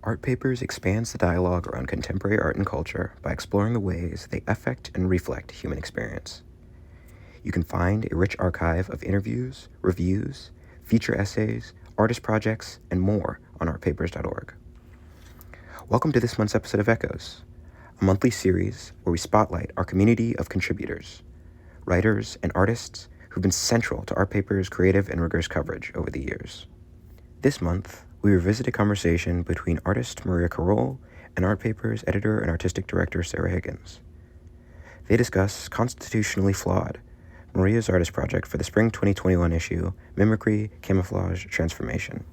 Art Papers expands the dialogue around contemporary art and culture by exploring the ways they affect and reflect human experience. You can find a rich archive of interviews, reviews, feature essays, artist projects, and more on artpapers.org. Welcome to this month's episode of Echoes, a monthly series where we spotlight our community of contributors, writers and artists who've been central to Art Papers' creative and rigorous coverage over the years. This month, we revisit a conversation between artist María Korol and Art Papers editor and artistic director Sarah Higgins. They discuss Constitutionally Flawed, Maria's artist project for the spring 2021 issue, Mimicry, Camouflage, Transformation.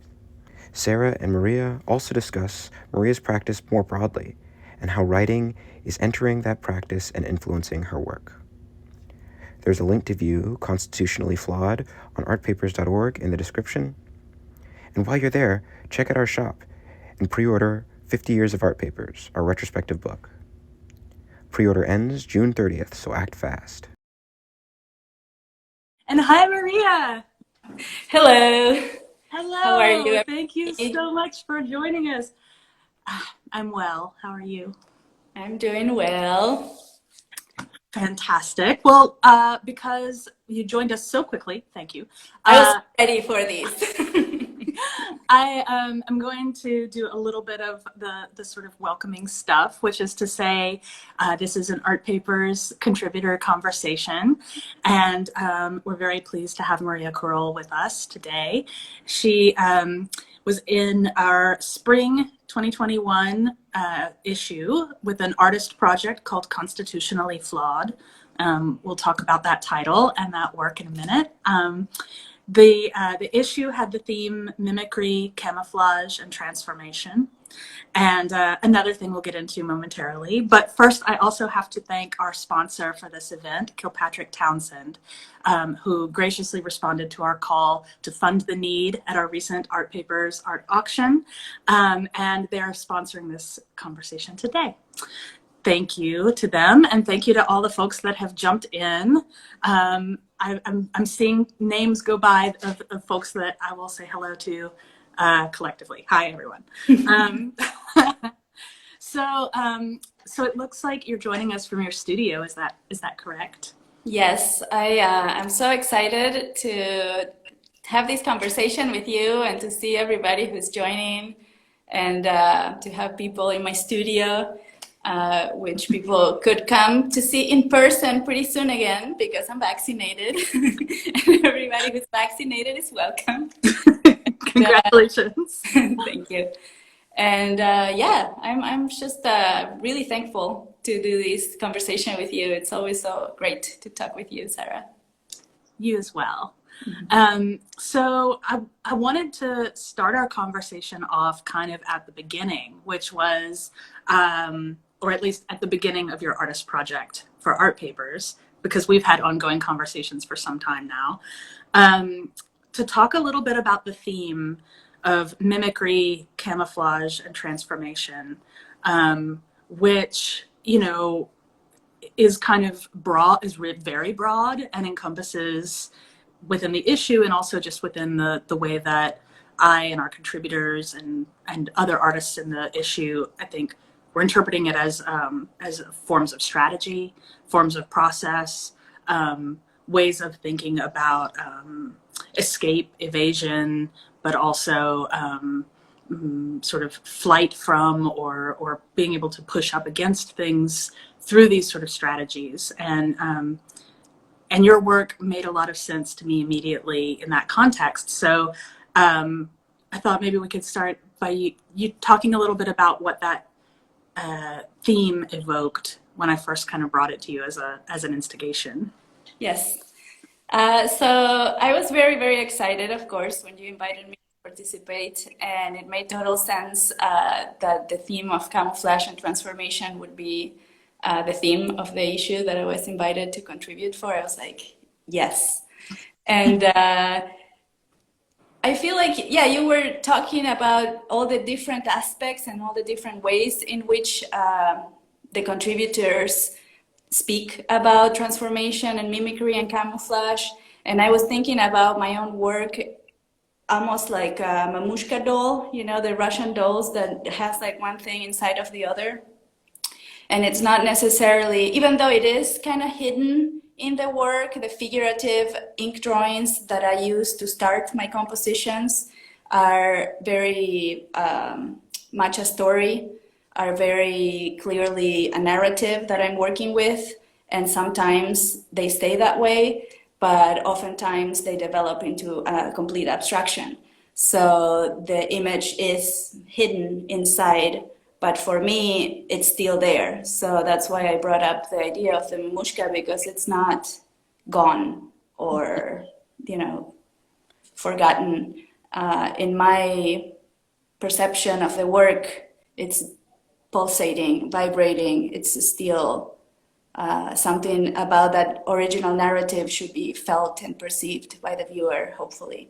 Sarah and Maria also discuss Maria's practice more broadly and how writing is entering that practice and influencing her work. There's a link to view Constitutionally Flawed on artpapers.org in the description. And while you're there, check out our shop and pre-order 50 Years of Art Papers, our retrospective book. Pre-order ends June 30th, so act fast. And hi, Maria. Hello. Hello. How are you? Thank you so much for joining us. I'm well. How are you? I'm doing well. Fantastic. Well, because you joined us so quickly, thank you. I was ready for this. I am going to do a little bit of the sort of welcoming stuff, which is to say this is an Art Papers contributor conversation, and we're very pleased to have María Korol with us today. She was in our spring 2021 issue with an artist project called Constitutionally Flawed. We'll talk about that title and that work in a minute. The issue had the theme Mimicry, Camouflage, and Transformation. And another thing we'll get into momentarily. But first, I also have to thank our sponsor for this event, Kilpatrick Townsend, who graciously responded to our call to fund the need at our recent Art Papers art auction. And they're sponsoring this conversation today. Thank you to them, and thank you to all the folks that have jumped in. I'm seeing names go by of folks that I will say hello to collectively. Hi, everyone. So it looks like you're joining us from your studio. Is that correct? Yes, I'm so excited to have this conversation with you and to see everybody who's joining, and to have people in my studio. Which people could come to see in person pretty soon again because I'm vaccinated. And everybody who's vaccinated is welcome. Congratulations. Thank you. And yeah, I'm just really thankful to do this conversation with you. It's always so great to talk with you, Sarah. You as well. Mm-hmm. So I wanted to start our conversation off kind of at the beginning, which was or at least at the beginning of your artist project for Art Papers, because we've had ongoing conversations for some time now, to talk a little bit about the theme of mimicry, camouflage, and transformation, which, you know, is kind of broad, is very broad, and encompasses within the issue and also just within the way that I and our contributors and other artists in the issue, I think, we're interpreting it as forms of strategy, forms of process, ways of thinking about escape, evasion, but also sort of flight from or being able to push up against things through these sort of strategies. And your work made a lot of sense to me immediately in that context. So I thought maybe we could start by you talking a little bit about what that theme evoked when I first kind of brought it to you as an instigation. Yes. So I was very, very excited, of course, when you invited me to participate, and it made total sense that the theme of camouflage and transformation would be the theme of the issue that I was invited to contribute for. I was like, yes. And I feel like, yeah, you were talking about all the different aspects and all the different ways in which the contributors speak about transformation and mimicry and camouflage. And I was thinking about my own work almost like a mamushka doll, you know, the Russian dolls that has like one thing inside of the other. And it's not necessarily, even though it is kind of hidden in the work, the figurative ink drawings that I use to start my compositions are very much a story, are very clearly a narrative that I'm working with. And sometimes they stay that way, but oftentimes they develop into a complete abstraction. So the image is hidden inside, but for me, it's still there. So that's why I brought up the idea of the mushka, because it's not gone or, you know, forgotten. In my perception of the work, it's pulsating, vibrating. It's still something about that original narrative should be felt and perceived by the viewer, hopefully,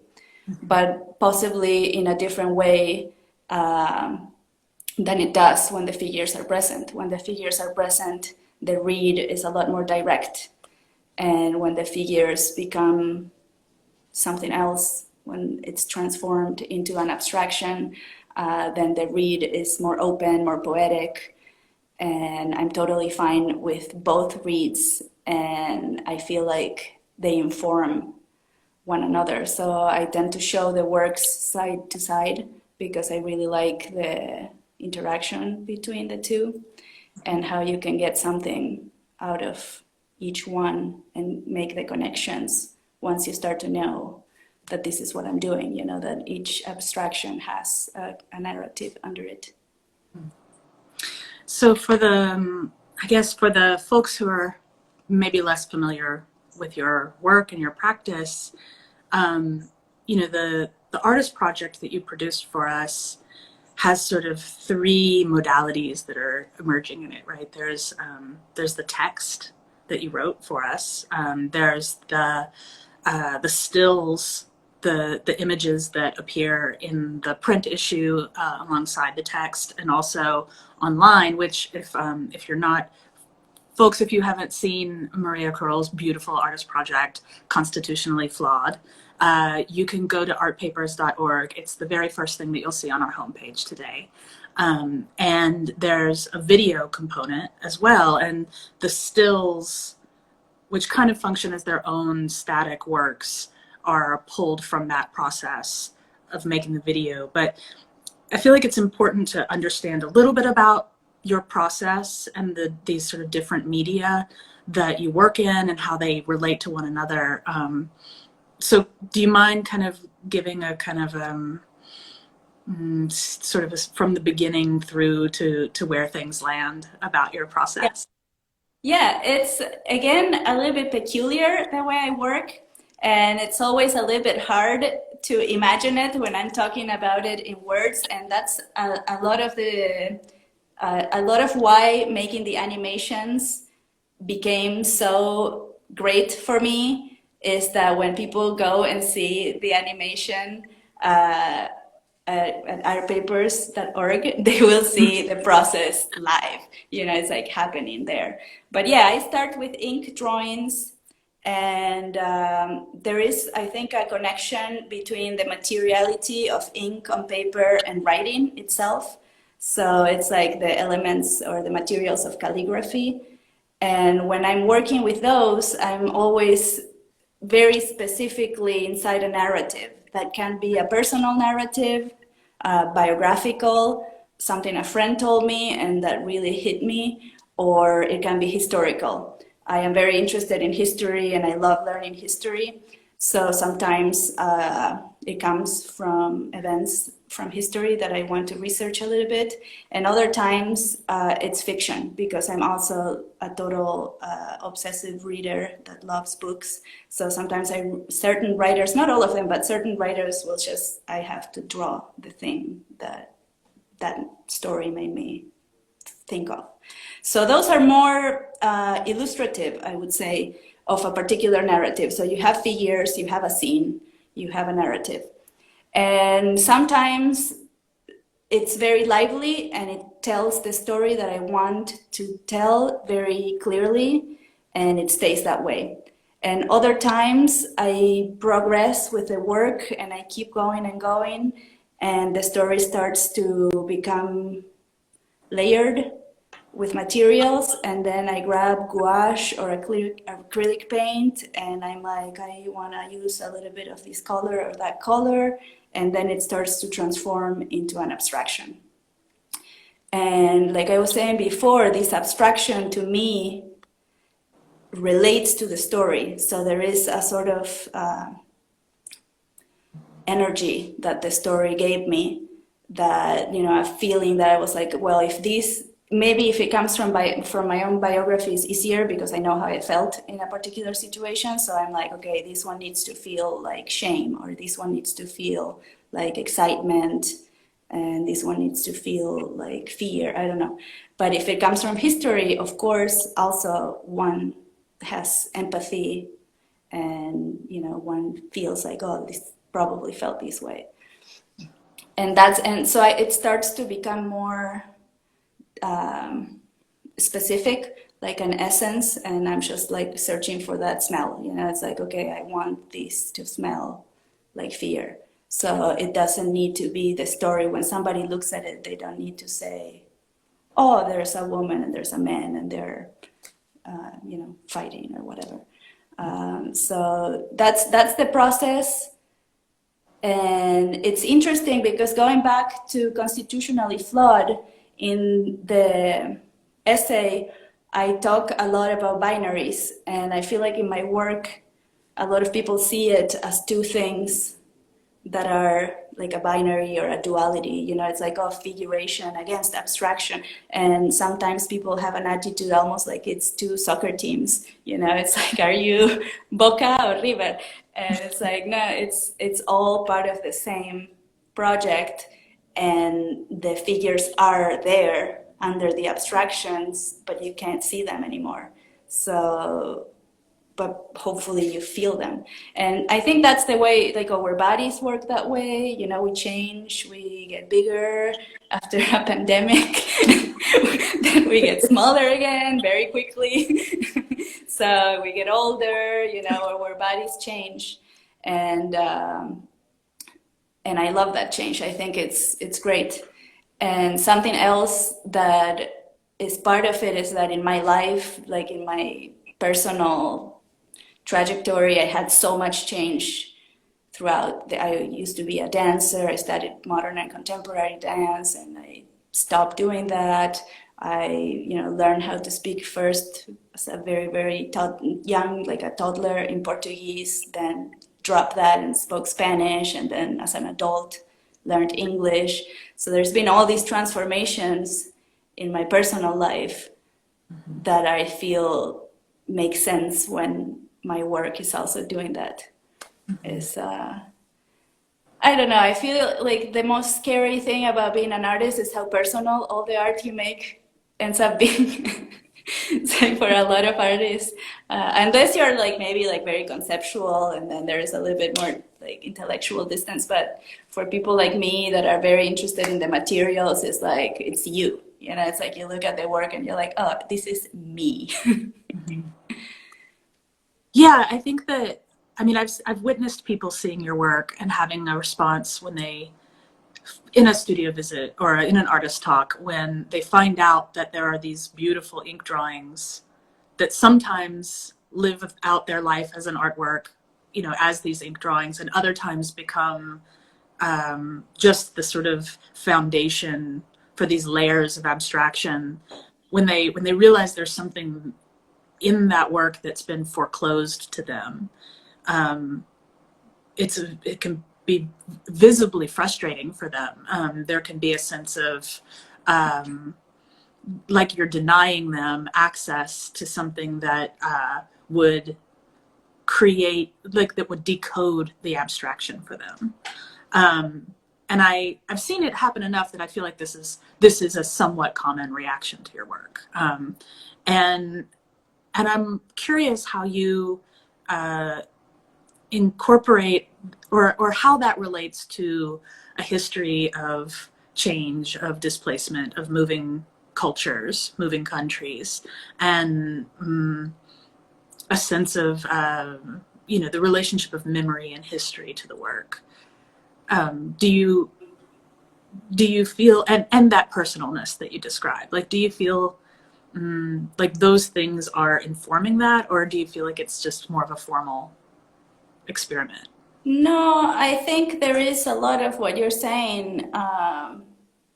but possibly in a different way than it does when the figures are present. When the figures are present, the read is a lot more direct. And when the figures become something else, when it's transformed into an abstraction, then the read is more open, more poetic. And I'm totally fine with both reads, and I feel like they inform one another. So I tend to show the works side to side because I really like the interaction between the two and how you can get something out of each one and make the connections once you start to know that this is what I'm doing, you know, that each abstraction has a narrative under it. So for the, I guess for the folks who are maybe less familiar with your work and your practice, you know, the artist project that you produced for us has sort of three modalities that are emerging in it, right? There's the text that you wrote for us. There's the stills, the images that appear in the print issue alongside the text, and also online. Which, if you're not, folks, if you haven't seen María Korol's beautiful artist project, Constitutionally Flawed, you can go to artpapers.org. It's the very first thing that you'll see on our homepage today. And there's a video component as well. And the stills, which kind of function as their own static works, are pulled from that process of making the video. But I feel like it's important to understand a little bit about your process and these sort of different media that you work in and how they relate to one another. So do you mind kind of giving a kind of sort of from the beginning through to where things land about your process? Yeah, it's again a little bit peculiar the way I work, and it's always a little bit hard to imagine it when I'm talking about it in words, and that's a lot of why making the animations became so great for me, is that when people go and see the animation at artpapers.org, they will see the process live. You know, it's like happening there. But yeah, I start with ink drawings, and there is, I think, a connection between the materiality of ink on paper and writing itself. So it's like the elements or the materials of calligraphy. And when I'm working with those, I'm always very specifically inside a narrative that can be a personal narrative, biographical, something a friend told me and that really hit me, or it can be historical. I am very interested in history and I love learning history. So sometimes it comes from events from history that I want to research a little bit. And other times it's fiction, because I'm also a total obsessive reader that loves books. So sometimes certain writers, not all of them, but certain writers will just, I have to draw the thing that story made me think of. So those are more illustrative, I would say, of a particular narrative. So you have figures, you have a scene, you have a narrative. And sometimes it's very lively and it tells the story that I want to tell very clearly, and it stays that way. And other times I progress with the work and I keep going and going, and the story starts to become layered with materials, and then I grab gouache or acrylic paint, and I'm like, I want to use a little bit of this color or that color, and then it starts to transform into an abstraction. And like I was saying before, this abstraction to me relates to the story. So there is a sort of energy that the story gave me, that, you know, a feeling that I was like, well, if this, maybe if it comes from my own biography, it's easier because I know how it felt in a particular situation. So I'm like, okay, this one needs to feel like shame, or this one needs to feel like excitement, and this one needs to feel like fear. I don't know. But if it comes from history, of course, also one has empathy, and, you know, one feels like, oh, this probably felt this way. And so it starts to become more specific, like an essence, and I'm just like searching for that smell. You know, it's like, okay, I want this to smell like fear. So it doesn't need to be the story. When somebody looks at it, they don't need to say, oh, there's a woman and there's a man and they're, you know, fighting or whatever. So that's the process. And it's interesting because going back to Constitutionally Flawed, in the essay, I talk a lot about binaries. And I feel like in my work, a lot of people see it as two things that are like a binary or a duality. You know, it's like, oh, figuration against abstraction. And sometimes people have an attitude almost like it's two soccer teams. You know, it's like, are you Boca or River? And it's like, no, it's all part of the same project, and the figures are there under the abstractions, but you can't see them anymore. So, but hopefully you feel them. And I think that's the way, like, our bodies work that way. You know, we change, we get bigger after a pandemic, then we get smaller again very quickly. So we get older, you know, our bodies change. And I love that change. I think it's great. And something else that is part of it is that in my life, like in my personal trajectory, I had so much change throughout. I used to be a dancer. I studied modern and contemporary dance, and I stopped doing that. I, you know, learned how to speak first as a very, very young, like a toddler, in Portuguese, then dropped that and spoke Spanish, and then as an adult learned English. So there's been all these transformations in my personal life that I feel make sense when my work is also doing that. Is I don't know, I feel like the most scary thing about being an artist is how personal all the art you make ends up being. It's like for a lot of artists, unless you're like maybe like very conceptual, and then there is a little bit more like intellectual distance. But for people like me that are very interested in the materials, it's like, it's you. You know, it's like you look at the work and you're like, oh, this is me. Yeah, I think that, I mean, I've witnessed people seeing your work and having a response when they, in a studio visit or in an artist talk, when they find out that there are these beautiful ink drawings that sometimes live out their life as an artwork, you know, as these ink drawings, and other times become just the sort of foundation for these layers of abstraction. When they realize there's something in that work that's been foreclosed to them, it can be visibly frustrating for them. There can be a sense of like you're denying them access to something that would create, like that would decode the abstraction for them. And I've seen it happen enough that I feel like this is a somewhat common reaction to your work. And I'm curious how you incorporate or how that relates to a history of change, of displacement, of moving cultures, moving countries, and a sense of, the relationship of memory and history to the work. Do you feel, and that personalness that you described, like, do you feel like those things are informing that, or do you feel like it's just more of a formal experiment? No, I think there is a lot of what you're saying.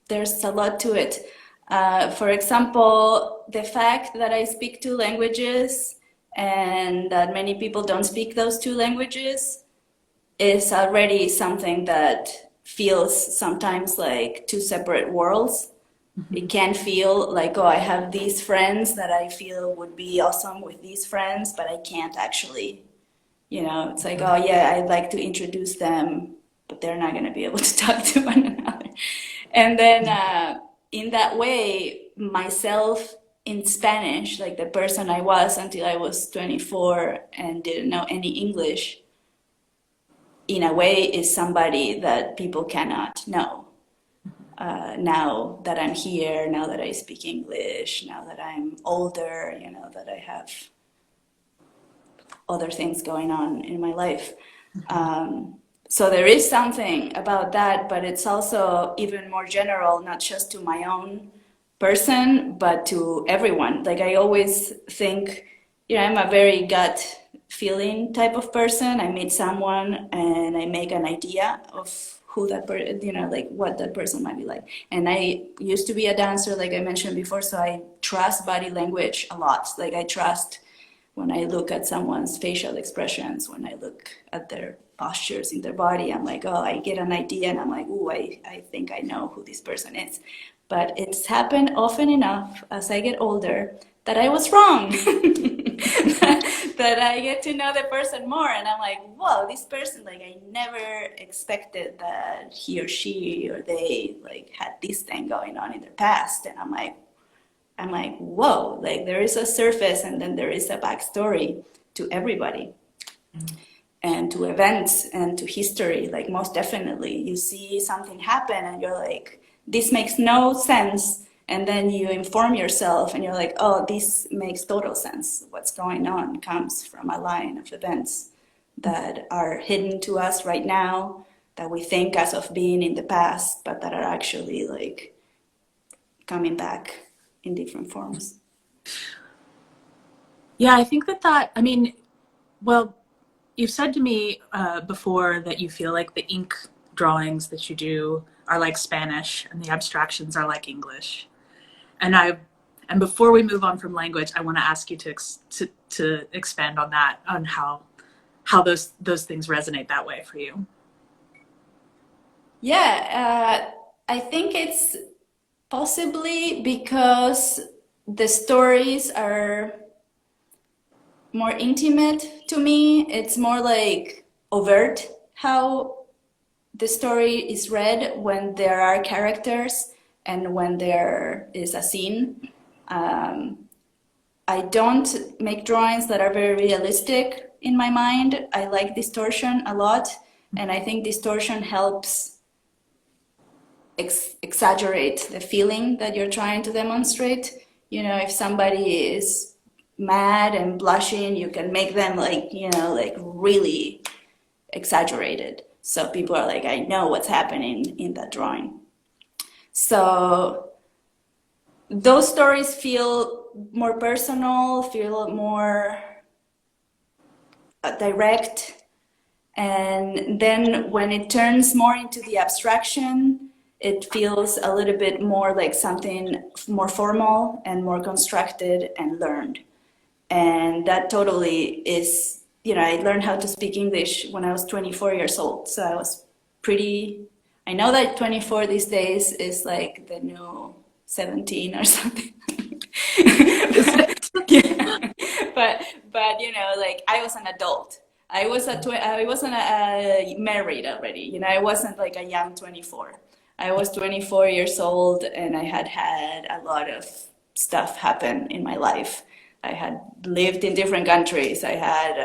There's a lot to it. For example, the fact that I speak two languages and that many people don't speak those two languages is already something that feels sometimes like two separate worlds. It can feel like, oh, I have these friends that I feel would be awesome with these friends, but I can't actually. It's like, oh yeah, I'd like to introduce them, but they're not going to be able to talk to one another. And then in that way, myself in Spanish, like the person I was until I was 24 and didn't know any English, in a way is somebody that people cannot know. Now that I'm here, now that I speak English, now that I'm older, that I have other things going on in my life. So there is something about that, but it's also even more general, not just to my own person, but to everyone. Like I always think, I'm a very gut feeling type of person. I meet someone and I make an idea of who that person, like what that person might be like. And I used to be a dancer, like I mentioned before, so I trust body language a lot. Like I trust when I look at someone's facial expressions, when I look at their postures in their body, I'm like, oh, I get an idea and I'm like, oh, I think I know who this person is. But it's happened often enough as I get older that I was wrong. That I get to know the person more and I'm like, whoa, this person, like I never expected that he or she or they like had this thing going on in their past. And I'm like, whoa, like there is a surface and then there is a backstory to everybody and to events and to history. Like most definitely you see something happen and you're like, this makes no sense. And then you inform yourself and you're like, oh, this makes total sense. What's going on comes from a line of events that are hidden to us right now, that we think as of being in the past, but that are actually like coming back in different forms. Yeah, I think well, you've said to me before that you feel like the ink drawings that you do are like Spanish and the abstractions are like English. And before we move on from language, I want to ask you to expand on that, on how those things resonate that way for you. Yeah, I think it's possibly because the stories are more intimate to me. It's more like overt how the story is read when there are characters and when there is a scene. I don't make drawings that are very realistic in my mind. I like distortion a lot, and I think distortion helps exaggerate the feeling that you're trying to demonstrate. If somebody is mad and blushing, you can make them like, like really exaggerated. So people are like, I know what's happening in that drawing. So those stories feel more personal, feel more direct. And then when it turns more into the abstraction, it feels a little bit more like something more formal and more constructed and learned. And that totally is, I learned how to speak English when I was 24 years old. So I was I know that 24 these days is like the new 17 or something. Yeah. But like I was an adult. I wasn't married already. I wasn't like a young 24. I was 24 years old and I had a lot of stuff happen in my life. I had lived in different countries. I had,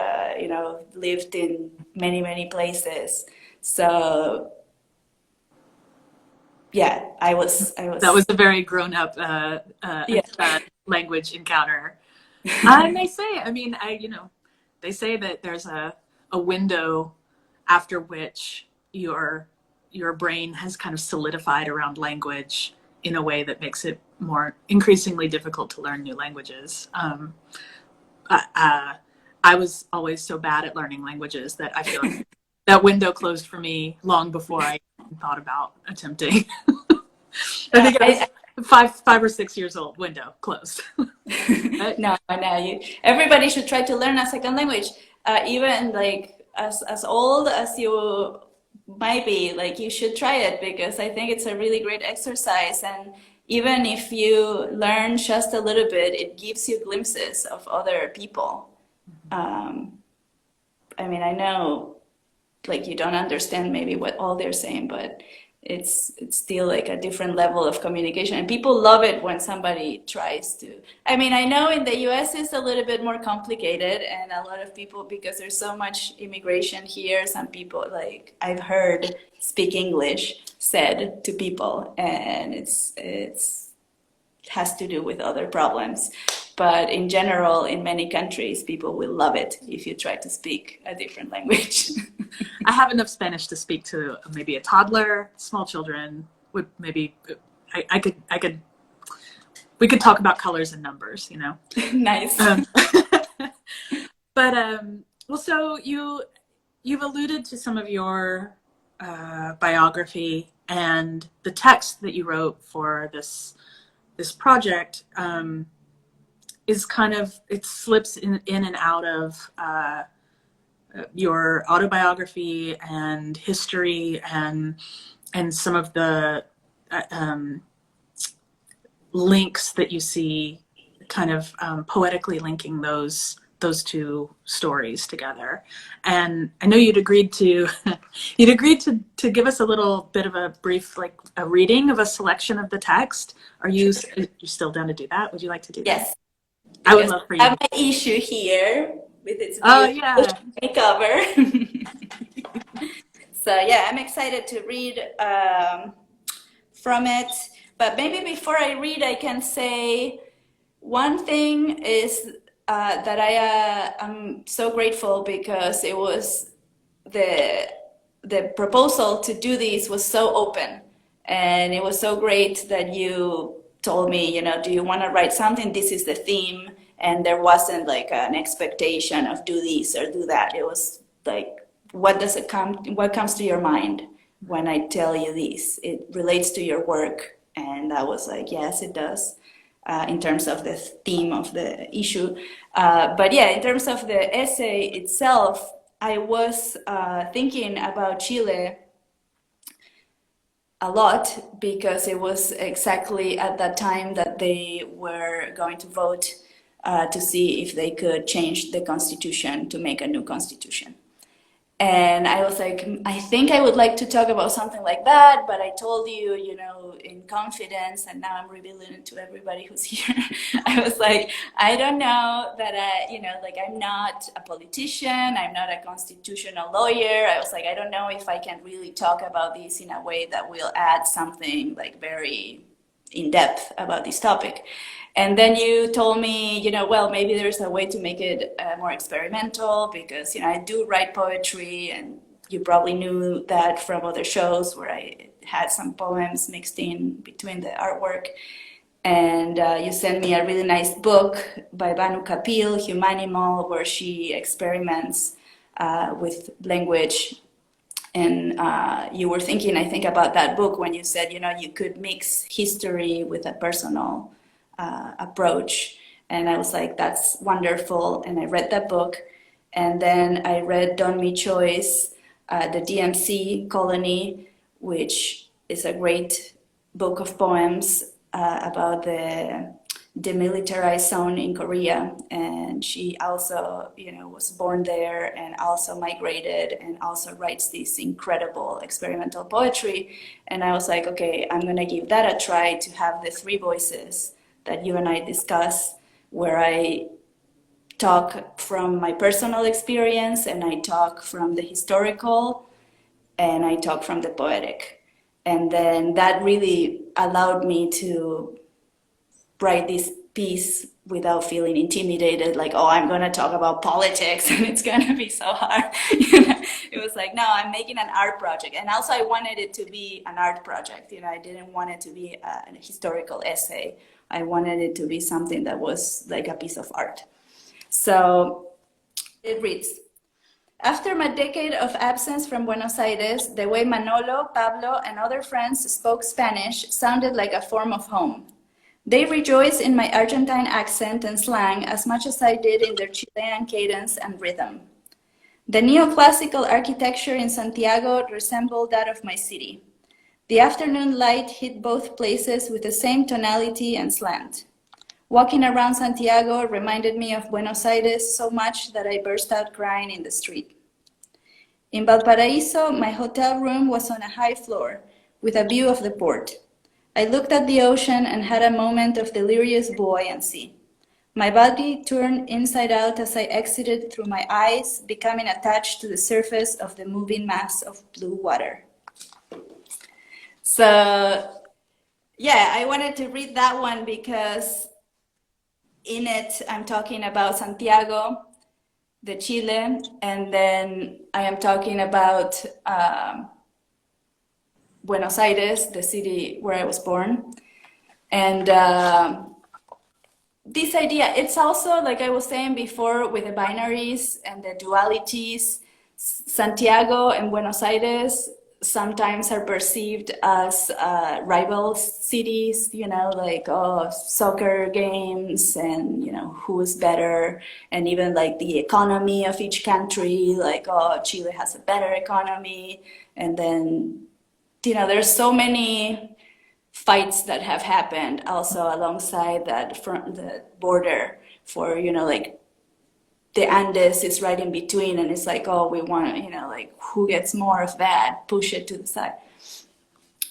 lived in many, many places. So, yeah, I was. That was a very grown-up Yeah. language encounter. I may say, they say that there's a window after which your brain has kind of solidified around language in a way that makes it more increasingly difficult to learn new languages. I was always so bad at learning languages that I feel like that window closed for me long before I thought about attempting. I think I was 5 or 6 years old. Window closed. No, everybody should try to learn a second language, even like as old as you might be. Like, you should try it, because I think it's a really great exercise. And even if you learn just a little bit, it gives you glimpses of other people. I mean, I know, like, you don't understand maybe what all they're saying, but it's still like a different level of communication, and people love it when somebody tries to. I mean, I know in the US it's a little bit more complicated, and a lot of people, because there's so much immigration here, some people, like, I've heard speak English said to people, and it has to do with other problems. But in general, in many countries, people will love it if you try to speak a different language. I have enough Spanish to speak to maybe a toddler. Small children would maybe, we could talk about colors and numbers, you know. Nice. But well, so you've alluded to some of your biography, and the text that you wrote for this project is kind of, it slips in and out of your autobiography and history and some of the links that you see, kind of poetically linking those two stories together. And I know you'd agreed to give us a little bit of a brief, like a reading of a selection of the text. Are you still down to do that? Would you like to do that? Yes. I would love for you. I have my issue here with its cover. So yeah, I'm excited to read from it. But maybe before I read, I can say one thing is that I am so grateful, because it was the proposal to do this was so open, and it was so great that you told me, you know, do you want to write something? This is the theme. And there wasn't like an expectation of do this or do that. It was like, what comes to your mind when I tell you this? It relates to your work. And I was like, yes, it does, in terms of the theme of the issue. But yeah, in terms of the essay itself, I was thinking about Chile a lot, because it was exactly at that time that they were going to vote to see if they could change the constitution to make a new constitution. And I was like, I think I would like to talk about something like that, but I told you, you know, in confidence, and now I'm revealing it to everybody who's here. I was like, I don't know that I'm not a politician, I'm not a constitutional lawyer. I was like, I don't know if I can really talk about this in a way that will add something like very in depth about this topic. And then you told me, you know, well, maybe there's a way to make it more experimental, because, you know, I do write poetry, and you probably knew that from other shows where I had some poems mixed in between the artwork. And you sent me a really nice book by Banu Kapil, Humanimal, where she experiments with language. And you were thinking, I think, about that book when you said, you know, you could mix history with a personal approach. And I was like, that's wonderful. And I read that book. And then I read Don Mi Choi's The DMC Colony, which is a great book of poems about the demilitarized zone in Korea. And she also, you know, was born there and also migrated and also writes this incredible experimental poetry. And I was like, okay, I'm gonna give that a try, to have the three voices that you and I discuss, where I talk from my personal experience, and I talk from the historical, and I talk from the poetic. And then that really allowed me to write this piece without feeling intimidated, like, oh, I'm going to talk about politics and it's going to be so hard. It was like, no, I'm making an art project. And also I wanted it to be an art project. I didn't want it to be a historical essay. I wanted it to be something that was like a piece of art. So it reads, after my decade of absence from Buenos Aires, the way Manolo, Pablo, and other friends spoke Spanish sounded like a form of home. They rejoiced in my Argentine accent and slang as much as I did in their Chilean cadence and rhythm. The neoclassical architecture in Santiago resembled that of my city. The afternoon light hit both places with the same tonality and slant. Walking around Santiago reminded me of Buenos Aires so much that I burst out crying in the street. In Valparaíso, my hotel room was on a high floor with a view of the port. I looked at the ocean and had a moment of delirious buoyancy. My body turned inside out as I exited through my eyes, becoming attached to the surface of the moving mass of blue water. So, yeah, I wanted to read that one because in it I'm talking about Santiago, the Chile, and then I am talking about Buenos Aires, the city where I was born. And this idea, it's also, like I was saying before, with the binaries and the dualities, Santiago and Buenos Aires sometimes are perceived as rival cities, like, oh, soccer games and, who is better, and even like the economy of each country, like, oh, Chile has a better economy. And then, there's so many fights that have happened also alongside that front, the border for, like the Andes is right in between, and it's like, oh, we want, like who gets more of that, push it to the side.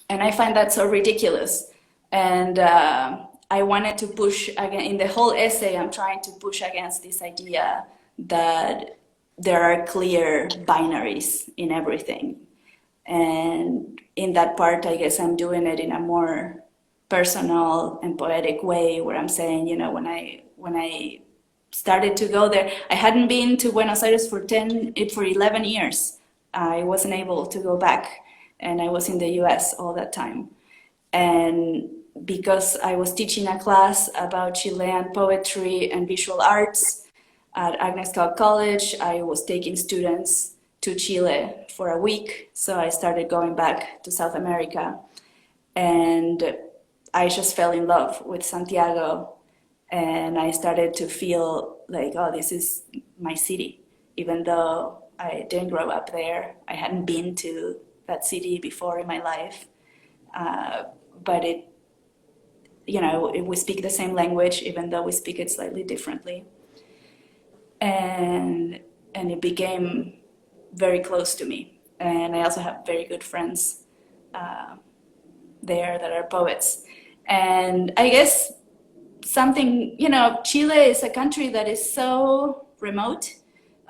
And I find that so ridiculous. And I wanted to push again, in the whole essay, I'm trying to push against this idea that there are clear binaries in everything. And in that part, I guess I'm doing it in a more personal and poetic way, where I'm saying, when I started to go there, I hadn't been to Buenos Aires for 11 years. I wasn't able to go back, and I was in the US all that time. And because I was teaching a class about Chilean poetry and visual arts at Agnes College, I was taking students to Chile for a week. So I started going back to South America, and I just fell in love with Santiago, and I started to feel like, oh, this is my city. Even though I didn't grow up there, I hadn't been to that city before in my life, but we speak the same language, even though we speak it slightly differently. And it became very close to me. And I also have very good friends there that are poets. And I guess something, Chile is a country that is so remote.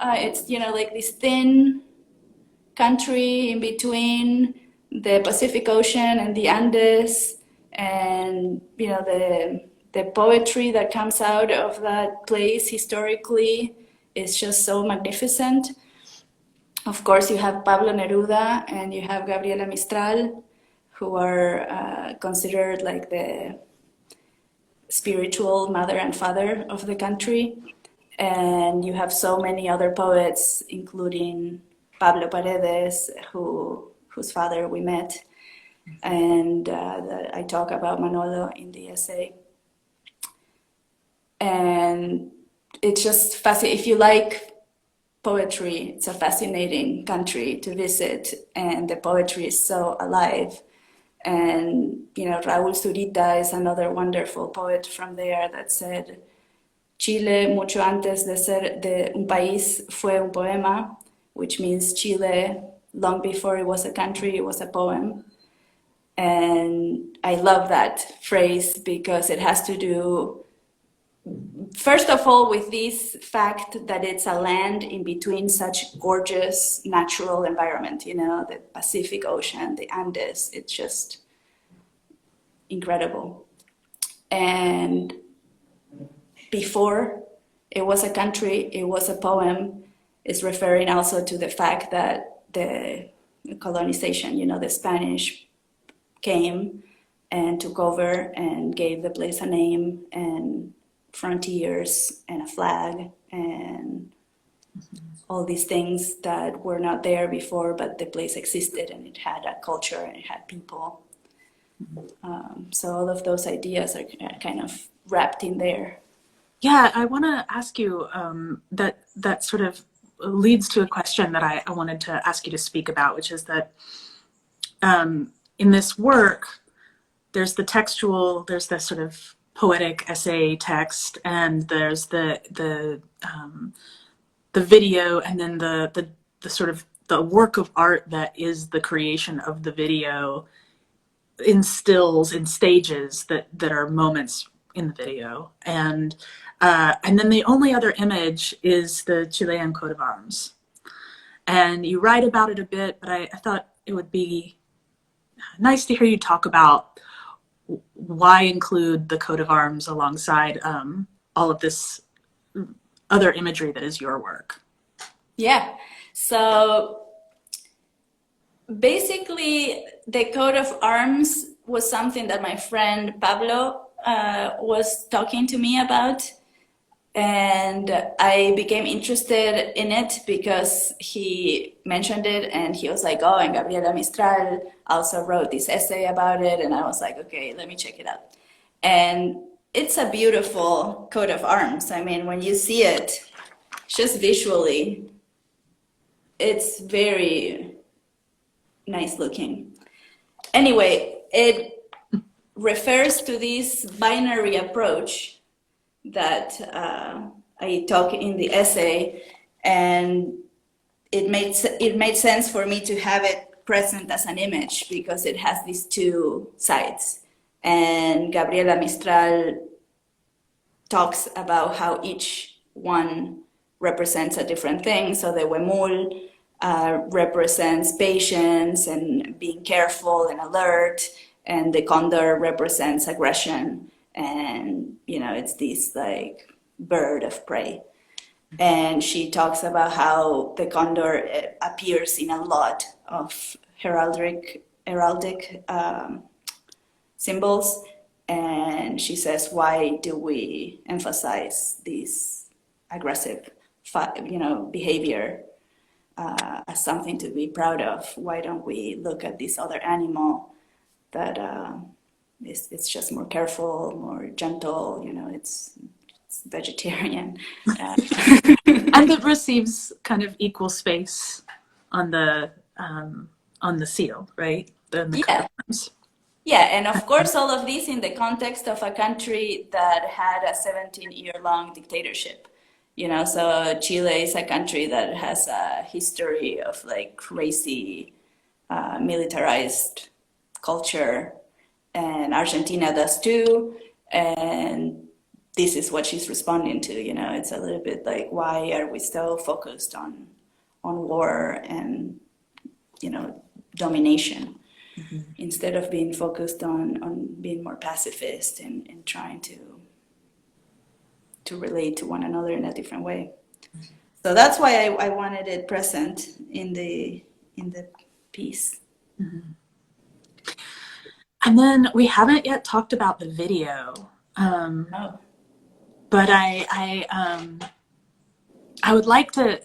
It's, like this thin country in between the Pacific Ocean and the Andes. And, the poetry that comes out of that place historically is just so magnificent. Of course, you have Pablo Neruda and you have Gabriela Mistral, who are considered like the spiritual mother and father of the country. And you have so many other poets, including Pablo Paredes, whose father we met. And I talk about Manolo in the essay. And it's just fascinating. If you like poetry, it's a fascinating country to visit, and the poetry is so alive. And Raúl Zurita is another wonderful poet from there that said, Chile, mucho antes de ser de un país, fue un poema, which means Chile, long before it was a country, it was a poem. And I love that phrase because it has to do, first of all, with this fact that it's a land in between such gorgeous natural environment, the Pacific Ocean, the Andes, it's just incredible. And before it was a country, it was a poem, is referring also to the fact that the colonization, the Spanish came and took over and gave the place a name and frontiers and a flag and all these things that were not there before, but the place existed and it had a culture and it had people. So all of those ideas are kind of wrapped in there. Yeah, I want to ask you that sort of leads to a question that I wanted to ask you to speak about, which is that in this work, there's the textual, there's the sort of poetic essay text, and there's the video, and then the sort of the work of art that is the creation of the video instills in stages that are moments in the video, and then the only other image is the Chilean coat of arms. And you write about it a bit, but I thought it would be nice to hear you talk about why include the coat of arms alongside all of this other imagery that is your work. Yeah, so basically the coat of arms was something that my friend Pablo was talking to me about, and I became interested in it because he mentioned it and he was like, oh, and Gabriela Mistral also wrote this essay about it, and I was like, okay, let me check it out. And it's a beautiful coat of arms. I mean, when you see it, just visually, it's very nice looking. Anyway, it refers to this binary approach that I talk in the essay, and it made sense for me to have it present as an image because it has these two sides. And Gabriela Mistral talks about how each one represents a different thing. So the huemul represents patience and being careful and alert, and the condor represents aggression, and it's this like bird of prey. And she talks about how the condor appears in a lot of heraldic symbols, and she says, why do we emphasize this aggressive behavior as something to be proud of? Why don't we look at this other animal that it's just more careful, more gentle, it's vegetarian. And it receives kind of equal space on the seal, right? Yeah. Yeah, and of course all of this in the context of a country that had a 17-year-long dictatorship. So Chile is a country that has a history of like crazy militarized culture, and Argentina does too. And this is what she's responding to. It's a little bit like, why are we so focused on war and domination, instead of being focused on being more pacifist and trying to relate to one another in a different way. So that's why I wanted it present in the piece. Mm-hmm. And then we haven't yet talked about the video, but I would like to,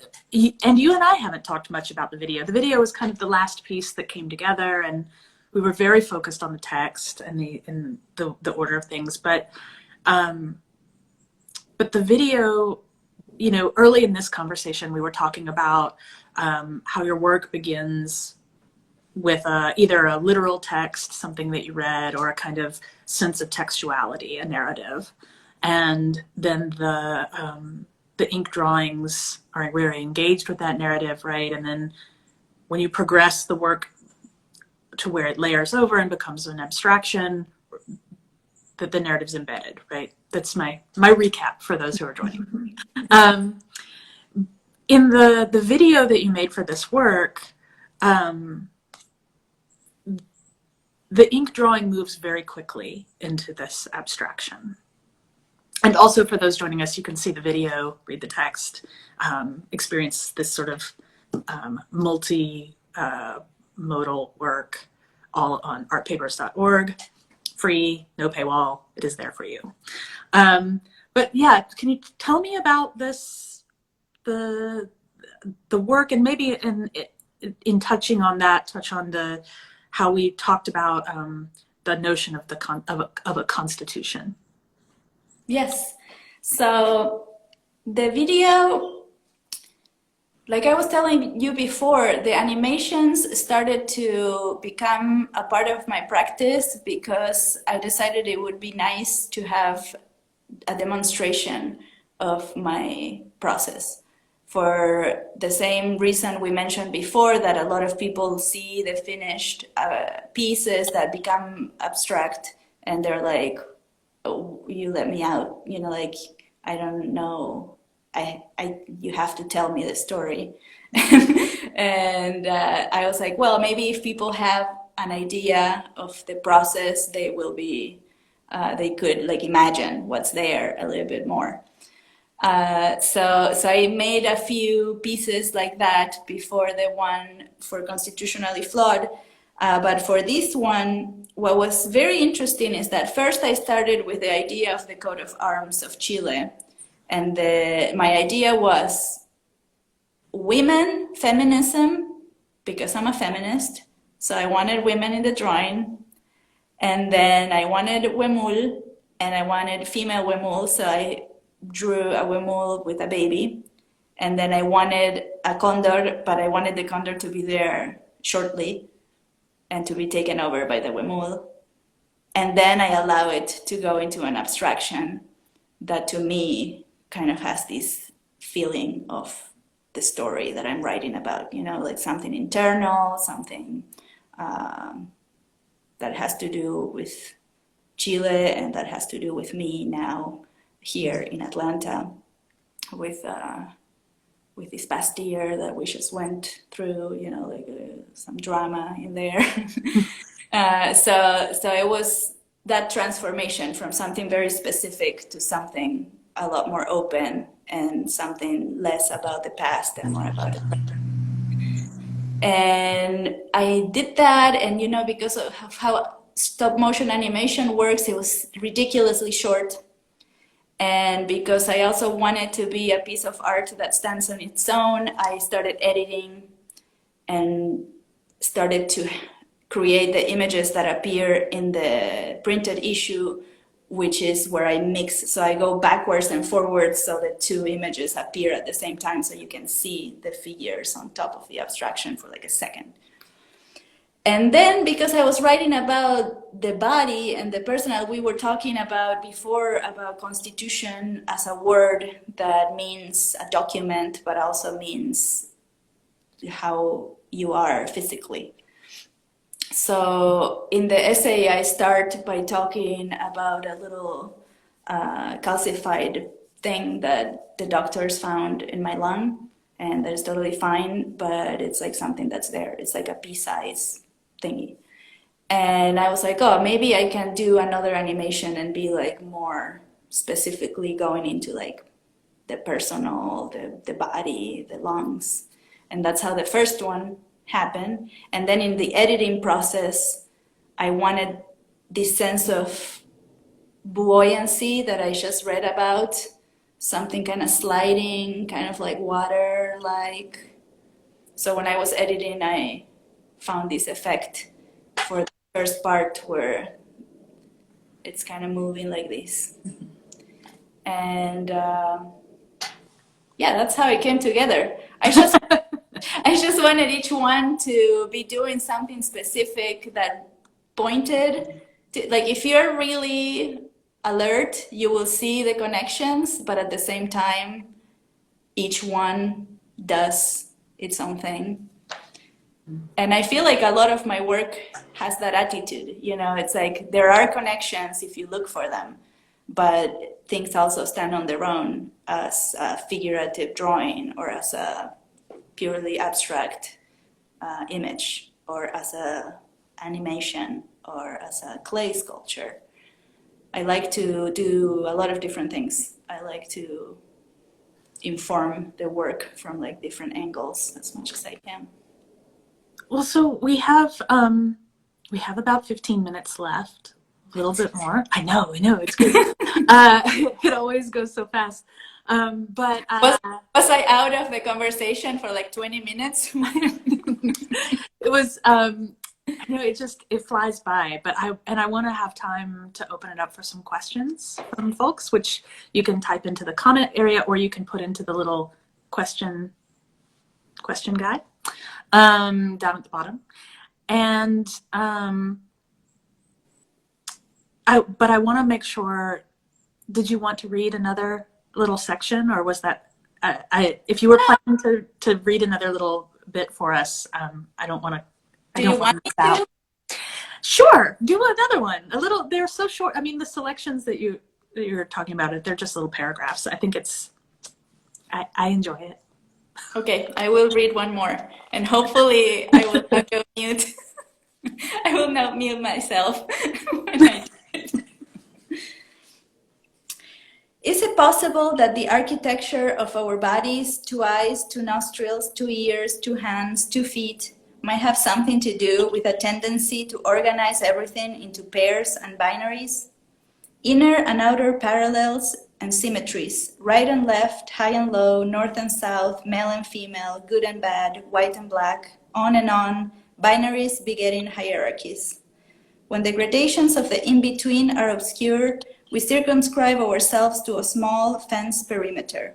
and you and I haven't talked much about the video. The video was kind of the last piece that came together, and we were very focused on the text and the order of things. But the video, early in this conversation, we were talking about how your work begins with either a literal text, something that you read, or a kind of sense of textuality, a narrative. And then the ink drawings are very engaged with that narrative, right? And then when you progress the work to where it layers over and becomes an abstraction, that the narrative's embedded, right? That's my recap for those who are joining. In the video that you made for this work, the ink drawing moves very quickly into this abstraction. And also for those joining us, you can see the video, read the text, experience this sort of multi-modal work all on artpapers.org. Free, no paywall. It is there for you. But yeah, can you tell me about this, the work, and maybe in touching on that, touch on how we talked about the notion of a constitution. Yes. So the video, like I was telling you before, the animations started to become a part of my practice because I decided it would be nice to have a demonstration of my process. For the same reason we mentioned before, that a lot of people see the finished pieces that become abstract and they're like, oh, you let me out, you know, like, I don't know, you have to tell me the story. And I was like, well, maybe if people have an idea of the process, they will be, they could like imagine what's there a little bit more. So I made a few pieces like that before the one for Constitutionally Flawed. But for this one, what was very interesting is that first I started with the idea of the coat of arms of Chile. And my idea was women, feminism, because I'm a feminist. So I wanted women in the drawing. And then I wanted huemul, and I wanted female huemul. So I drew a huemul with a baby. And then I wanted a condor, but I wanted the condor to be there shortly and to be taken over by the huemul. And then I allow it to go into an abstraction that to me kind of has this feeling of the story that I'm writing about, you know, like something internal, something that has to do with Chile and that has to do with me now here in Atlanta with this past year that we just went through, you know, like some drama in there. So it was that transformation from something very specific to something a lot more open and something less about the past and more about the present. And I did that, and you know, because of how stop motion animation works, it was ridiculously short. And because I also wanted to be a piece of art that stands on its own, I started editing and started to create the images that appear in the printed issue, which is where I mix. So I go backwards and forwards so the two images appear at the same time so you can see the figures on top of the abstraction for like a second. And then because I was writing about the body and the personal, we were talking about before about constitution as a word that means a document, but also means how you are physically. So in the essay, I start by talking about a little calcified thing that the doctors found in my lung, and that is totally fine, but it's like something that's there. It's like a pea-size thingy. And I was like, oh, maybe I can do another animation and be like more specifically going into like the personal, the body, the lungs. And that's how the first one happened. And then in the editing process, I wanted this sense of buoyancy that I just read about, something kind of sliding, kind of like water, like. So when I was editing, I found this effect for the first part where it's kind of moving like this. And yeah, that's how it came together. I just wanted each one to be doing something specific that pointed to, like, if you're really alert, you will see the connections, but at the same time, each one does its own thing. And I feel like a lot of my work has that attitude, you know, it's like there are connections if you look for them, but things also stand on their own as a figurative drawing or as a purely abstract image or as a animation or as a clay sculpture. I like to do a lot of different things. I like to inform the work from like different angles as much as I can. Well, so we have about 15 minutes left, a little bit more. I know, it's good. It always goes so fast. But was I out of the conversation for like 20 minutes? it was, you know, it flies by, but I want to have time to open it up for some questions from folks, which you can type into the comment area, or you can put into the little question guide down at the bottom. And but I want to make sure, did you want to read another little section, or was that if you were planning to read another little bit for us, I don't want to. Do you want me to? Sure, do another one. A little. They're so short. I mean, the selections that you're talking about, they're just little paragraphs. I think I enjoy it. Okay, I will read one more, and hopefully I will not go mute. I will not mute myself when I do it. Is it possible that the architecture of our bodies, 2 eyes, 2 nostrils, 2 ears, 2 hands, 2 feet, might have something to do with a tendency to organize everything into pairs and binaries? Inner and outer parallels and symmetries, right and left, high and low, north and south, male and female, good and bad, white and black, on, binaries begetting hierarchies. When the gradations of the in-between are obscured, we circumscribe ourselves to a small fence perimeter.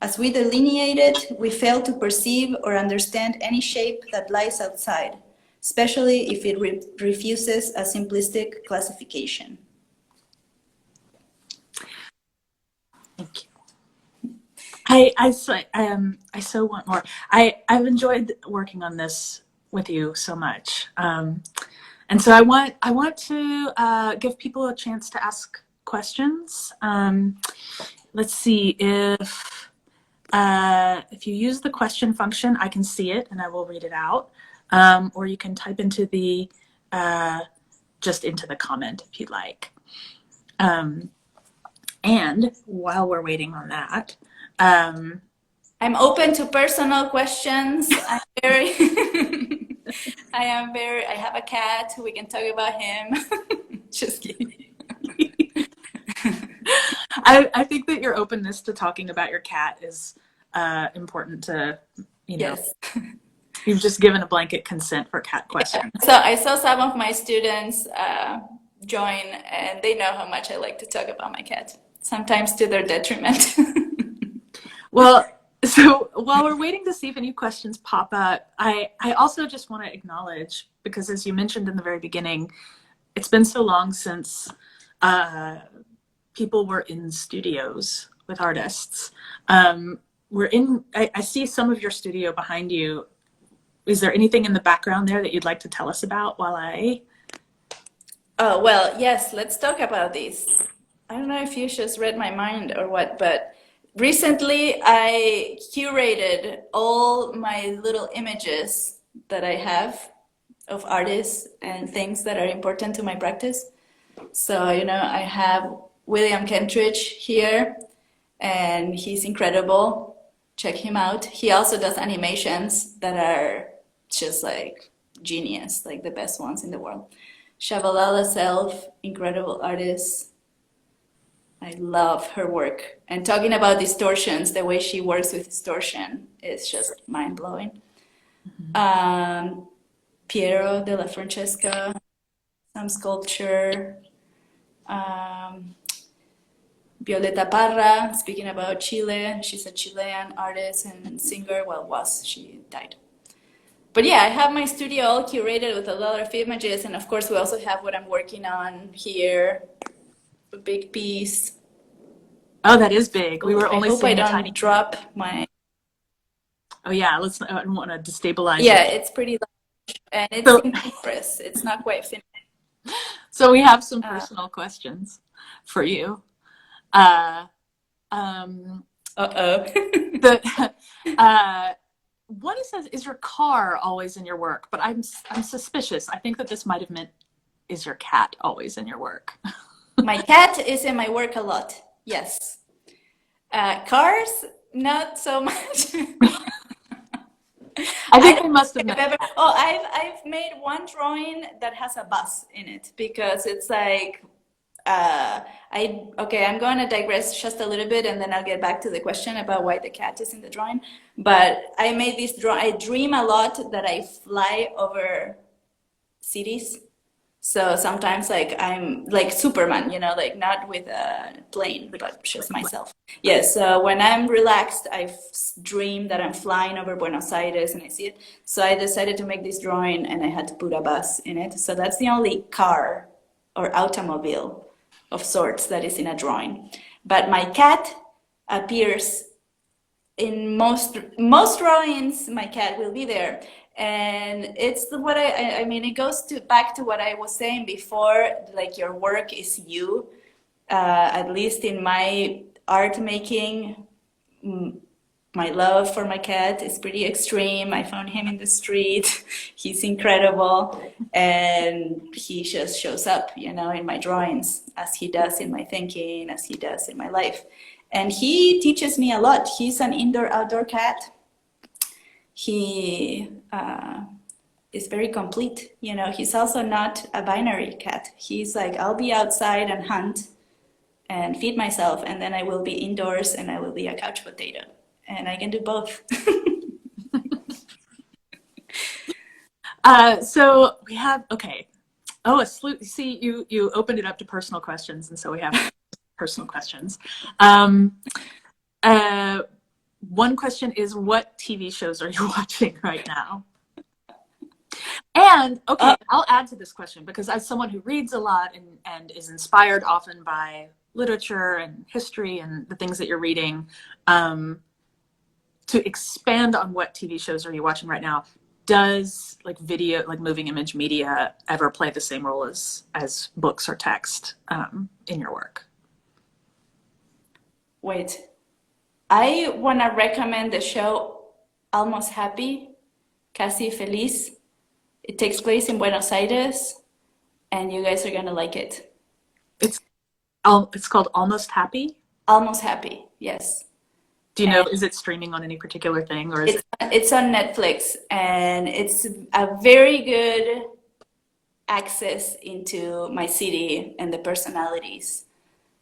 As we delineate it, we fail to perceive or understand any shape that lies outside, especially if it refuses a simplistic classification. Thank you. I so want more. I've enjoyed working on this with you so much, and so I want to give people a chance to ask questions. Let's see if you use the question function, I can see it and I will read it out, or you can type into the just into the comment if you'd like. And while we're waiting on that, I'm open to personal questions. I have a cat. We can talk about him. Just kidding. I think that your openness to talking about your cat is important to, you know, yes. You've just given a blanket consent for cat questions. So I saw some of my students join, and they know how much I like to talk about my cat, sometimes to their detriment. Well, so while we're waiting to see if any questions pop up, I also just want to acknowledge, because as you mentioned in the very beginning, it's been so long since people were in studios with artists. I see some of your studio behind you. Is there anything in the background there that you'd like to tell us about while I? Oh, well, yes, let's talk about this. I don't know if you just read my mind or what, but recently I curated all my little images that I have of artists and things that are important to my practice. So, you know, I have William Kentridge here, and he's incredible. Check him out. He also does animations that are just like genius, like the best ones in the world. Shabalala Self, incredible artist. I love her work. And talking about distortions, the way she works with distortion is just mind-blowing. Mm-hmm. Piero della Francesca, some sculpture. Violeta Parra, speaking about Chile, she's a Chilean artist and singer. Well, she died. But yeah, I have my studio all curated with a lot of images, and of course we also have what I'm working on here, a big piece. Oh, that is big. We were only seeing I a tiny drop my. Oh yeah, I don't want to destabilize. Yeah, it's pretty large, and it's in progress. It's not quite finished. So we have some personal questions for you. One says, "Is your car always in your work?" But I'm suspicious. I think that this might have meant, "Is your cat always in your work?" My cat is in my work a lot. Yes. Cars, not so much. I think they must have met. Oh, I've made one drawing that has a bus in it because it's like I'm going to digress just a little bit and then I'll get back to the question about why the cat is in the drawing. But I made this drawing. I dream a lot that I fly over cities. So sometimes like I'm like Superman, you know, like not with a plane, but just myself. Yes, so when I'm relaxed, I dream that I'm flying over Buenos Aires and I see it. So I decided to make this drawing and I had to put a bus in it. So that's the only car or automobile of sorts that is in a drawing. But my cat appears in most drawings. My cat will be there. And it's what I mean, it goes back to what I was saying before, like your work is you. At least in my art making, my love for my cat is pretty extreme. I found him in the street. He's incredible. And he just shows up, you know, in my drawings, as he does in my thinking, as he does in my life. And he teaches me a lot. He's an indoor-outdoor cat. He is very complete. You know, he's also not a binary cat. He's like, I'll be outside and hunt and feed myself, and then I will be indoors and I will be a couch potato. And I can do both. So we have, okay. Oh, a slew. See, you opened it up to personal questions, and so we have personal questions. One question is, what TV shows are you watching right now? And okay, I'll add to this question because as someone who reads a lot and is inspired often by literature and history and the things that you're reading, to expand on what TV shows are you watching right now, does like video, like moving image media ever play the same role as books or text in your work? Wait, I want to recommend the show Almost Happy, Casi Feliz. It takes place in Buenos Aires, and you guys are going to like it. It's called Almost Happy? Almost Happy, yes. Do you know, is it streaming on any particular thing? Or it's on Netflix, and it's a very good access into my city and the personalities.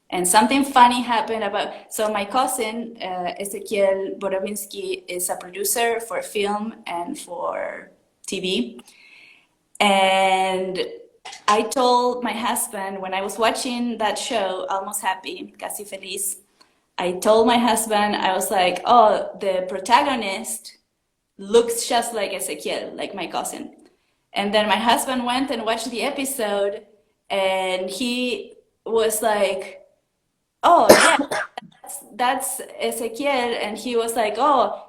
And something funny happened so my cousin, Ezequiel Borowinsky, is a producer for film and for TV. And I told my husband, when I was watching that show, Almost Happy, Casi Feliz, I told my husband, I was like, oh, the protagonist looks just like Ezequiel, like my cousin. And then my husband went and watched the episode, and he was like, oh, yeah, that's Ezequiel. And he was like, oh,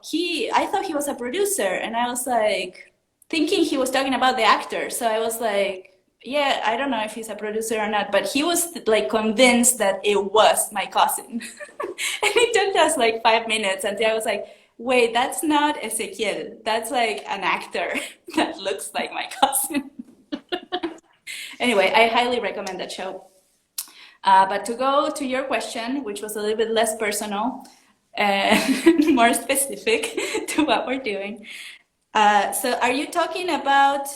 I thought he was a producer. And I was like, thinking he was talking about the actor. So I was like, yeah, I don't know if he's a producer or not, but he was like convinced that it was my cousin. And it took us like 5 minutes until I was like, wait, that's not Ezequiel. That's like an actor that looks like my cousin. Anyway, I highly recommend that show. But to go to your question, which was a little bit less personal, more specific to what we're doing. So are you talking about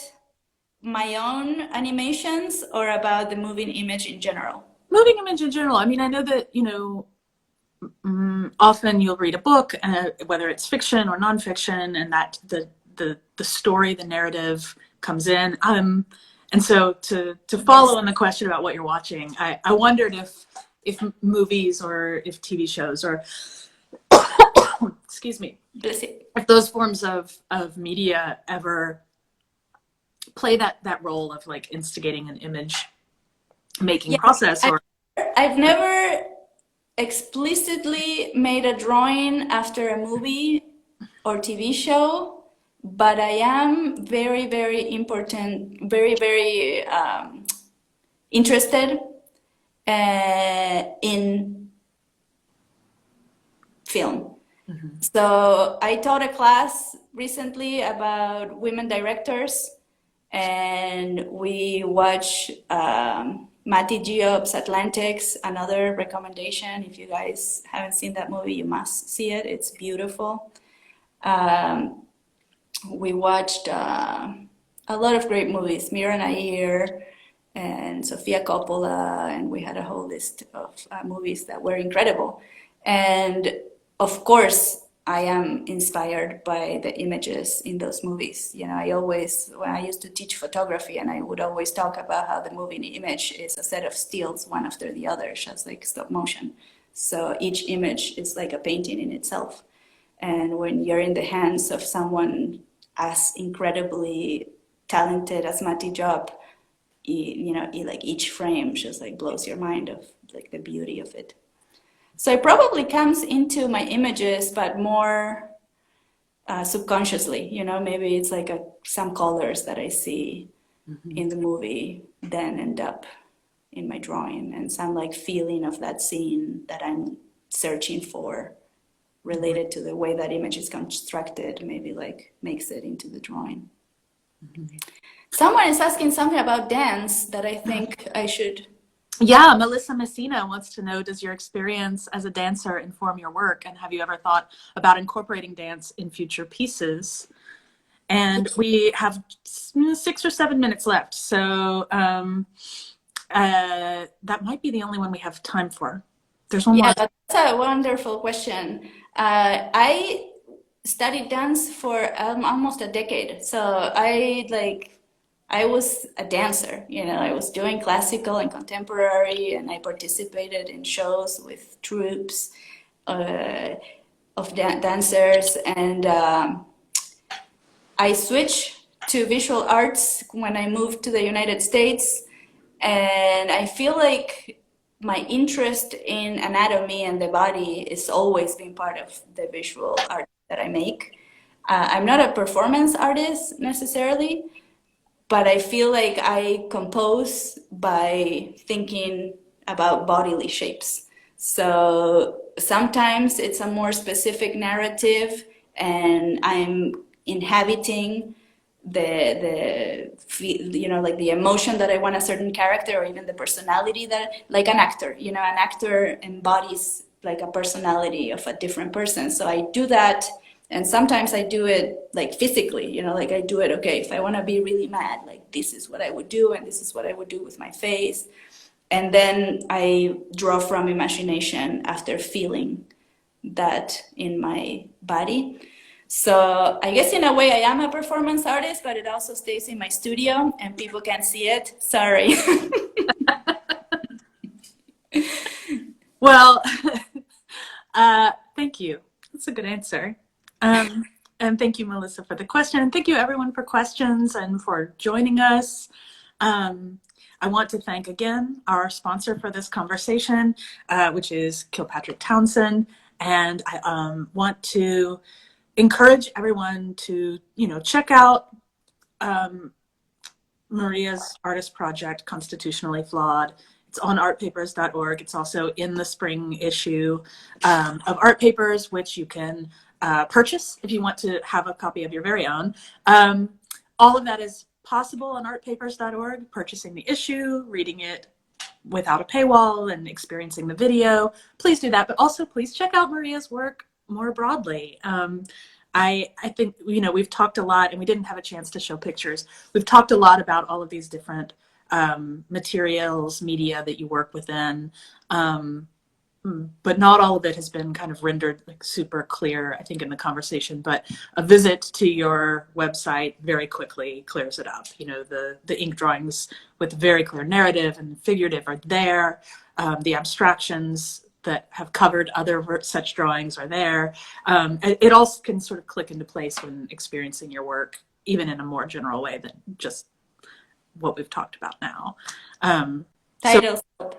my own animations or about the moving image in general? Moving image in general. I mean, I know that, you know, often you'll read a book, whether it's fiction or nonfiction, and that the story, the narrative comes in. And so to follow on the question about what you're watching, I wondered if movies or if TV shows or excuse me, if those forms of media ever play that role of like instigating an image making process. Or I've never explicitly made a drawing after a movie or TV show, but I am very, very interested in film. Mm-hmm. So I taught a class recently about women directors, and we watch Matty Giob's Atlantics, another recommendation. If you guys haven't seen that movie, you must see it. It's beautiful. We watched a lot of great movies, Mira Nair and Sofia Coppola, and we had a whole list of movies that were incredible. And of course, I am inspired by the images in those movies. You know, I always, when I used to teach photography, and I would always talk about how the moving image is a set of stills, one after the other, just like stop motion. So each image is like a painting in itself. And when you're in the hands of someone as incredibly talented as Mati Job, like each frame just like blows your mind of like the beauty of it. So it probably comes into my images, but more subconsciously, maybe it's like some colors that I see in the movie then end up in my drawing, and some like feeling of that scene that I'm searching for related to the way that image is constructed, maybe like makes it into the drawing. Someone is asking something about dance that I think I should. Yeah, Melissa Messina wants to know, does your experience as a dancer inform your work? And have you ever thought about incorporating dance in future pieces? And we have 6 or 7 minutes left. So that might be the only one we have time for. There's one more. Yeah, that's a wonderful question. I studied dance for almost a decade. So I was a dancer, I was doing classical and contemporary, and I participated in shows with troops of dancers. And I switched to visual arts when I moved to the United States. And I feel like my interest in anatomy and the body is always been part of the visual art that I make. I'm not a performance artist necessarily, but I feel like I compose by thinking about bodily shapes. So sometimes it's a more specific narrative, and I'm inhabiting the emotion that I want a certain character, or even the personality that, like an actor, an actor embodies like a personality of a different person. So I do that. And sometimes I do it like physically, like I do it, okay, if I want to be really mad, like this is what I would do, and this is what I would do with my face. And then I draw from imagination after feeling that in my body. So I guess in a way I am a performance artist, but it also stays in my studio and people can see it. Sorry. Well, thank you. That's a good answer. And thank you, Melissa, for the question. And thank you, everyone, for questions and for joining us. I want to thank again our sponsor for this conversation, which is Kilpatrick Townsend. And I want to encourage everyone to, check out Maria's artist project, Constitutionally Flawed. It's on artpapers.org. It's also in the spring issue of Art Papers, which you can purchase if you want to have a copy of your very own. All of that is possible on artpapers.org, purchasing the issue, reading it without a paywall, and experiencing the video. Please do that, but also please check out Maria's work more broadly. I think, we've talked a lot, and we didn't have a chance to show pictures. We've talked a lot about all of these different materials, media that you work within, but not all of it has been kind of rendered like super clear, I think, in the conversation. But a visit to your website very quickly clears it up. The ink drawings with very clear narrative and figurative are there. The abstractions that have covered other such drawings are there. It all can sort of click into place when experiencing your work, even in a more general way than just what we've talked about now. Titles help.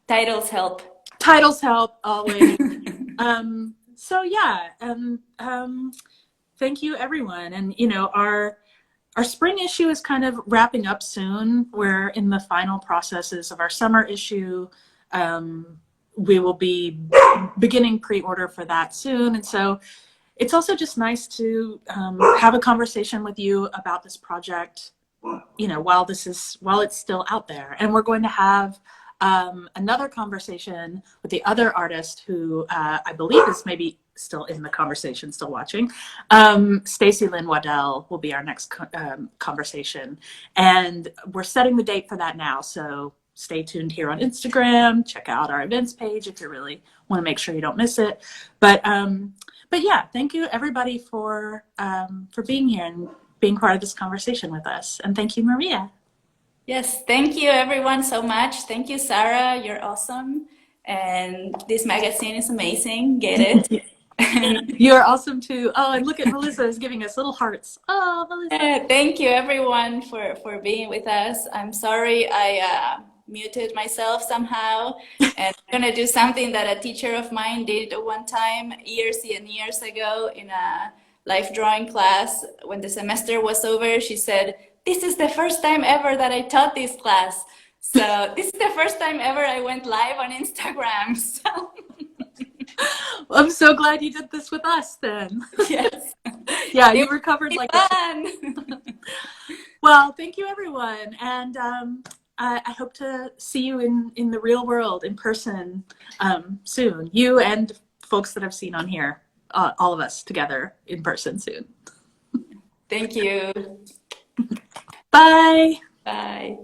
Titles help. Titles help, always. Thank you, everyone. And, our spring issue is kind of wrapping up soon. We're in the final processes of our summer issue. We will be beginning pre-order for that soon. And so it's also just nice to have a conversation with you about this project while it's still out there. And we're going to have another conversation with the other artist who I believe is maybe still in the conversation, still watching. Stacy Lynn Waddell will be our next conversation. And we're setting the date for that now. So stay tuned here on Instagram. Check out our events page if you really want to make sure you don't miss it. But yeah, thank you everybody for being here and being part of this conversation with us. And thank you, Maria. Yes, thank you everyone so much. Thank you, Sarah. You're awesome. And this magazine is amazing. Get it? You're awesome too. Oh, and look at Melissa is giving us little hearts. Oh, Melissa. Thank you everyone for being with us. I'm sorry I muted myself somehow. And I'm gonna do something that a teacher of mine did one time years and years ago in a life drawing class. When the semester was over, she said, "This is the first time ever that I taught this class. So this is the first time ever I went live on Instagram." So. Well, I'm so glad you did this with us then. Yes. Yeah, you recovered like fun. Well, thank you everyone. And I hope to see you in the real world, in person soon. You and folks that I've seen on here, all of us together in person soon. Thank you. Bye. Bye.